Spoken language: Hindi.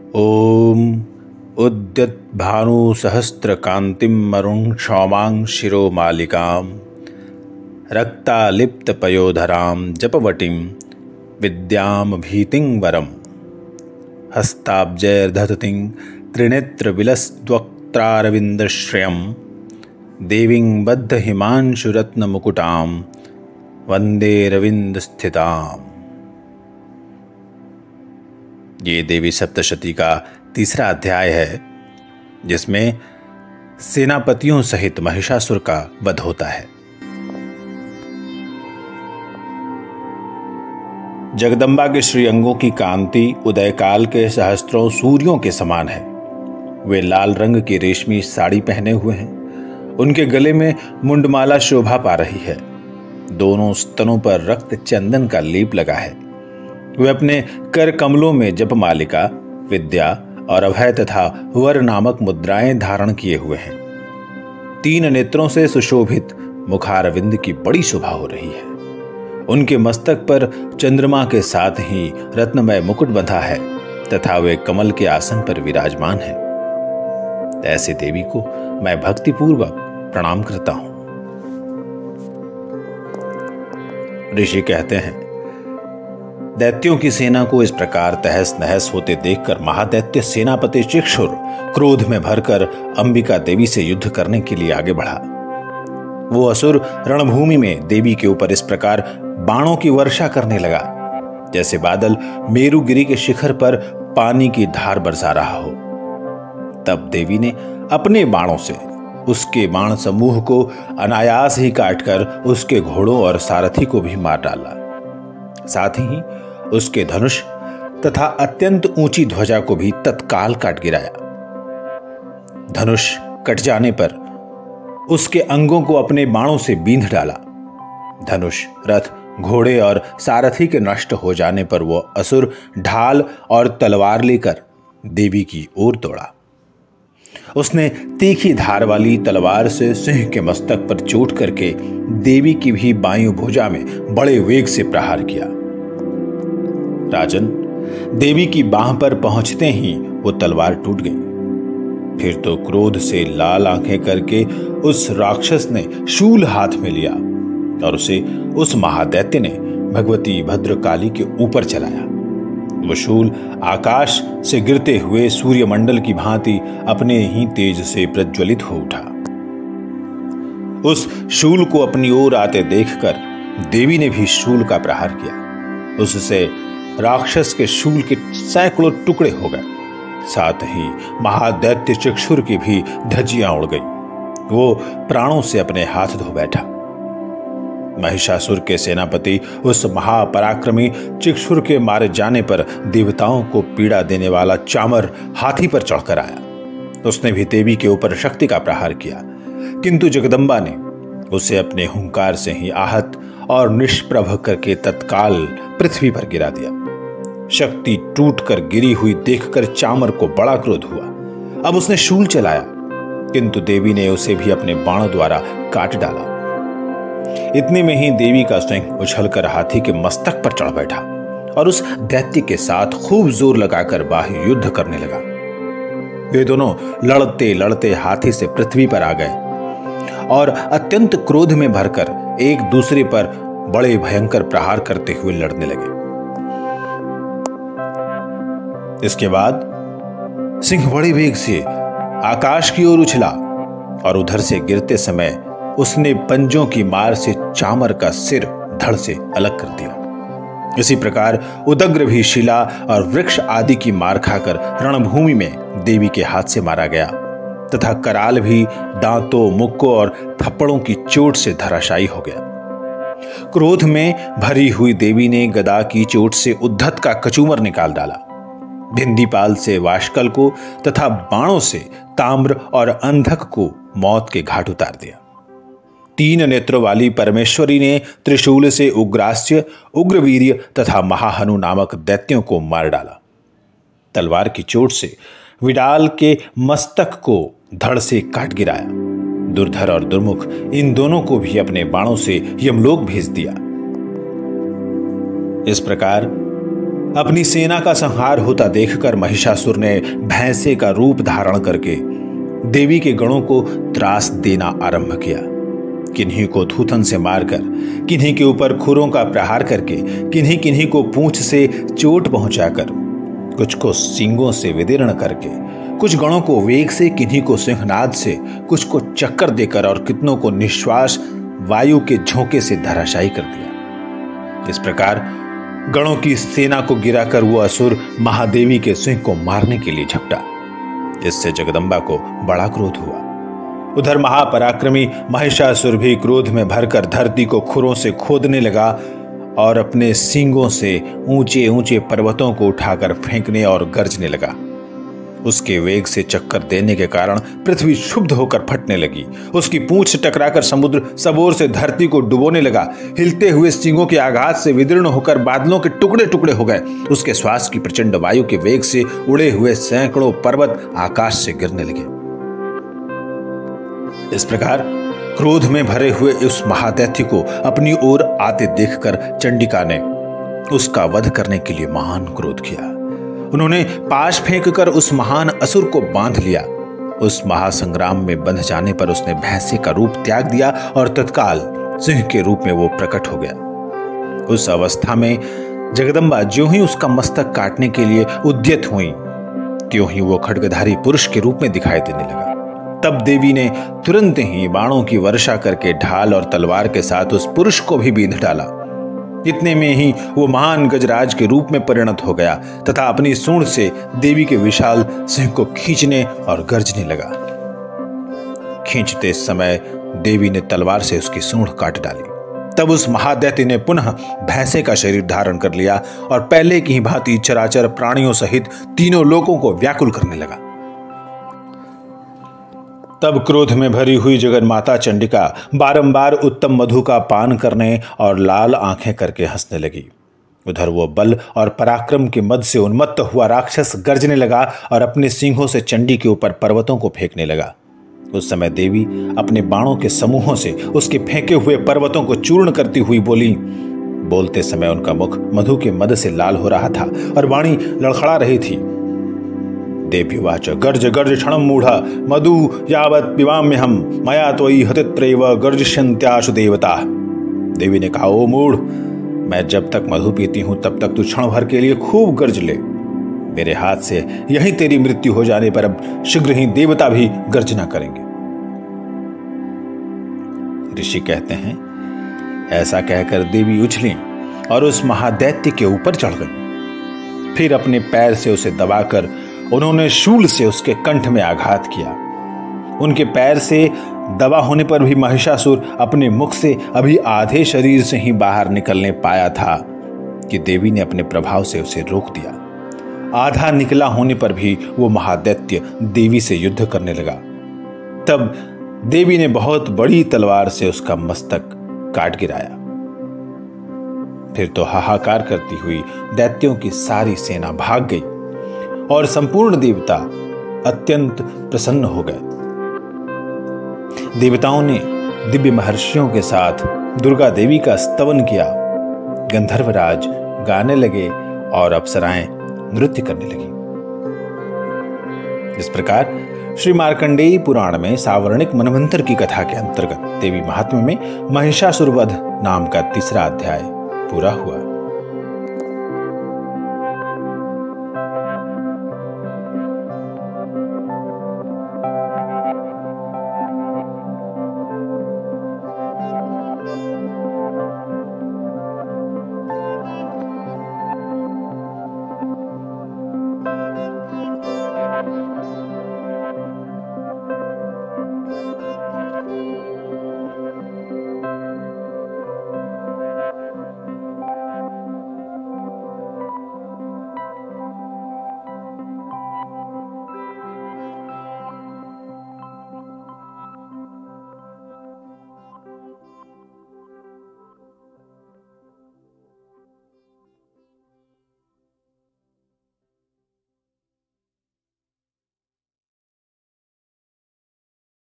ओम उद्यत भानु सहस्त्र कांतिम मरुण क्षौमांग शिरो मालिकाम रक्तालिप्त पयोधराम जपवटीम विद्याम भीतिं वरम हस्ताब्जैर्धततिं त्रिनेत्र विलसद्वक्त्रारविंदश्रयं देवीं बद्ध हिमांशुरत्न मुकुटाम वंदे रविंद स्थिताम। ये देवी सप्तशती का तीसरा अध्याय है, जिसमें सेनापतियों सहित महिषासुर का वध होता है। जगदम्बा के श्री अंगों की कांति उदयकाल के सहस्त्रों सूर्यों के समान है। वे लाल रंग की रेशमी साड़ी पहने हुए हैं। उनके गले में मुंडमाला शोभा पा रही है। दोनों स्तनों पर रक्त चंदन का लेप लगा है। वे अपने कर कमलों में जप मालिका, विद्या और अभय तथा वर नामक मुद्राएं धारण किए हुए हैं। 3 नेत्रों से सुशोभित मुखारविंद की बड़ी शोभा हो रही है। उनके मस्तक पर चंद्रमा के साथ ही रत्नमय मुकुट बंधा है तथा वे कमल के आसन पर विराजमान है। ऐसे देवी को मैं भक्तिपूर्वक प्रणाम करता हूं। ऋषि कहते हैं, दैत्यों की सेना को इस प्रकार तहस नहस होते देखकर महादैत्य सेनापति चिक्षुर क्रोध में भरकर अंबिका देवी से युद्ध करने के लिए आगे बढ़ा। वो असुर रणभूमि में देवी के ऊपर इस प्रकार बाणों की वर्षा करने लगा, जैसे बादल मेरुगिरी के शिखर पर पानी की धार बरसा रहा हो। तब देवी ने अपने बाणों से उसके बाण समूह को अनायास ही काटकर उसके घोड़ों और सारथी को भी मार डाला। साथ ही उसके धनुष तथा अत्यंत ऊंची ध्वजा को भी तत्काल काट गिराया। धनुष कट जाने पर उसके अंगों को अपने बाणों से बींध डाला। धनुष, रथ, घोड़े और सारथी के नष्ट हो जाने पर वो असुर ढाल और तलवार लेकर देवी की ओर दौड़ा। उसने तीखी धार वाली तलवार से सिंह के मस्तक पर चोट करके देवी की भी बाईं भुजा में बड़े वेग से प्रहार किया। राजन, देवी की बाह पर पहुंचते ही वो तलवार टूट गई। फिर तो क्रोध से लाल आंखें करके उस राक्षस ने शूल हाथ में लिया और उसे उस महादैत्य ने भगवती भद्रकाली के ऊपर चलाया। वो शूल आकाश से गिरते हुए सूर्यमंडल की भांति अपने ही तेज से प्रज्वलित हो उठा। उस शूल को अपनी ओर आते देखकर देवी ने भी शूल का प्रहार किया। उससे राक्षस के शूल के सैकड़ों टुकड़े हो गए। साथ ही महादैत्य चिक्षुर की भी धज्जियां उड़ गई। वो प्राणों से अपने हाथ धो बैठा। महिषासुर के सेनापति उस महापराक्रमी चिक्षुर के मारे जाने पर देवताओं को पीड़ा देने वाला चामर हाथी पर चढ़कर आया। उसने भी देवी के ऊपर शक्ति का प्रहार किया, किंतु जगदम्बा ने उसे अपने हुंकार से ही आहत और निष्प्रभ करके तत्काल पृथ्वी पर गिरा दिया। शक्ति टूटकर गिरी हुई देखकर चामर को बड़ा क्रोध हुआ। अब उसने शूल चलाया, किंतु देवी ने उसे भी अपने बाणों द्वारा काट डाला। इतने में ही देवी का सिंह उछलकर हाथी के मस्तक पर चढ़ बैठा और उस दैत्य के साथ खूब जोर लगाकर बाह्य युद्ध करने लगा। वे दोनों लड़ते लड़ते हाथी से पृथ्वी पर आ गए और अत्यंत क्रोध में भरकर एक दूसरे पर बड़े भयंकर प्रहार करते हुए लड़ने लगे। इसके बाद सिंह बड़े वेग से आकाश की ओर उछला और उधर से गिरते समय उसने पंजों की मार से चामर का सिर धड़ से अलग कर दिया। इसी प्रकार उदग्र भी शिला और वृक्ष आदि की मार खाकर रणभूमि में देवी के हाथ से मारा गया तथा कराल भी दांतों, मुक्कों और थप्पड़ों की चोट से धराशायी हो गया। क्रोध में भरी हुई देवी ने गदा की चोट से उद्धत का कचूमर निकाल डाला। भिंदीपाल से वाशकल को तथा बाणों से ताम्र और अंधक को मौत के घाट उतार दिया। 3 नेत्रों वाली परमेश्वरी ने त्रिशूल से उग्रास्य, उग्रवीर्य तथा महाहनु नामक दैत्यों को मार डाला। तलवार की चोट से विडाल के मस्तक को धड़ से काट गिराया। दुर्धर और दुर्मुख इन दोनों को भी अपने बाणों से यमलोक भेज दिया। इस प्रकार अपनी सेना का संहार होता देखकर महिषासुर ने भैंसे का रूप धारण करके देवी के गणों को त्रास देना आरंभ किया। किन्हीं को थूथन से मारकर, किन्हीं के ऊपर खुरों का प्रहार करके, किन्हीं किन्हीं को पूंछ से चोट पहुंचाकर, कुछ को सींगों से विदीर्ण करके, कुछ गणों को वेग से, किन्हीं को सिंहनाद से, कुछ को चक्कर देकर और कितनों को निश्वास वायु के झोंके से धराशायी कर दिया। इस प्रकार गणों की सेना को गिराकर वो असुर महादेवी के सिंह को मारने के लिए झपटा। इससे जगदम्बा को बड़ा क्रोध हुआ। उधर महापराक्रमी महिषासुर भी क्रोध में भरकर धरती को खुरों से खोदने लगा और अपने सींगों से ऊंचे ऊंचे पर्वतों को उठाकर फेंकने और गरजने लगा। उसके वेग से चक्कर देने के कारण पृथ्वी क्षुब्ध होकर फटने लगी। उसकी पूंछ से टकराकर समुद्र सब ओर से धरती को डुबोने लगा। हिलते हुए सींगों के आघात से विदीर्ण होकर बादलों के टुकड़े टुकड़े हो गए। उसके श्वास की प्रचंड वायु के वेग से उड़े हुए सैकड़ों पर्वत आकाश से गिरने लगे। इस प्रकार क्रोध में भरे हुए उस महादैत्य को अपनी ओर आते देखकर चंडिका ने उसका वध करने के लिए महान क्रोध किया। उन्होंने पाश फेंककर उस महान असुर को बांध लिया। उस महासंग्राम में बंध जाने पर उसने भैंसे का रूप त्याग दिया और तत्काल सिंह के रूप में वो प्रकट हो गया। उस अवस्था में जगदम्बा ज्यों ही उसका मस्तक काटने के लिए उद्यत हुई, त्यों ही वो खड्गधारी पुरुष के रूप में दिखाई देने लगा। तब देवी ने तुरंत ही बाणों की वर्षा करके ढाल और तलवार के साथ उस पुरुष को भी बींध डाला। इतने में ही वो महान गजराज के रूप में परिणत हो गया तथा अपनी सूंड से देवी के विशाल सिंह को खींचने और गरजने लगा। खींचते समय देवी ने तलवार से उसकी सूंड काट डाली। तब उस महादैत्य ने पुनः भैंसे का शरीर धारण कर लिया और पहले की ही भांति चराचर प्राणियों सहित तीनों लोकों को व्याकुल करने लगा। तब क्रोध में भरी हुई जगन्माता चंडिका बारंबार उत्तम मधु का पान करने और लाल आंखें करके हंसने लगी। उधर वो बल और पराक्रम के मद से उन्मत्त हुआ राक्षस गरजने लगा और अपने सींगों से चंडी के ऊपर पर्वतों को फेंकने लगा। उस समय देवी अपने बाणों के समूहों से उसके फेंके हुए पर्वतों को चूर्ण करती हुई बोली। बोलते समय उनका मुख मधु के मद से लाल हो रहा था और वाणी लड़खड़ा रही थी। देव्युवाच गर्ज गर्ज क्षणं मूढ़ा मधु यावत् पिबाम्यहं मया त्वयि हतित्रैव गर्जिष्यन्त्याशु देवता। देवी ने कहा, ओ मूढ़, मैं जब तक मधु पीती हूं तब तक तू क्षण भर के लिए खूब गर्ज ले। मेरे हाथ से यही तेरी मृत्यु हो जाने पर अब शीघ्र ही देवता भी गर्जना करेंगे। ऋषि कहते हैं, ऐसा कहकर देवी उछली और उस महादैत्य के ऊपर चढ़ गई। फिर अपने पैर से उसे दबाकर उन्होंने शूल से उसके कंठ में आघात किया। उनके पैर से दबा होने पर भी महिषासुर अपने मुख से अभी आधे शरीर से ही बाहर निकलने पाया था कि देवी ने अपने प्रभाव से उसे रोक दिया। आधा निकला होने पर भी वो महादैत्य देवी से युद्ध करने लगा। तब देवी ने बहुत बड़ी तलवार से उसका मस्तक काट गिराया। फिर तो हाहाकार करती हुई दैत्यों की सारी सेना भाग गई और संपूर्ण देवता अत्यंत प्रसन्न हो गए। देवताओं ने दिव्य महर्षियों के साथ दुर्गा देवी का स्तवन किया। गंधर्वराज गाने लगे और अप्सराएं नृत्य करने लगी। इस प्रकार श्री मार्कंडेय पुराण में सावर्णिक मनवंतर की कथा के अंतर्गत देवी महात्म्य में महिषासुर वध नाम का तीसरा अध्याय पूरा हुआ।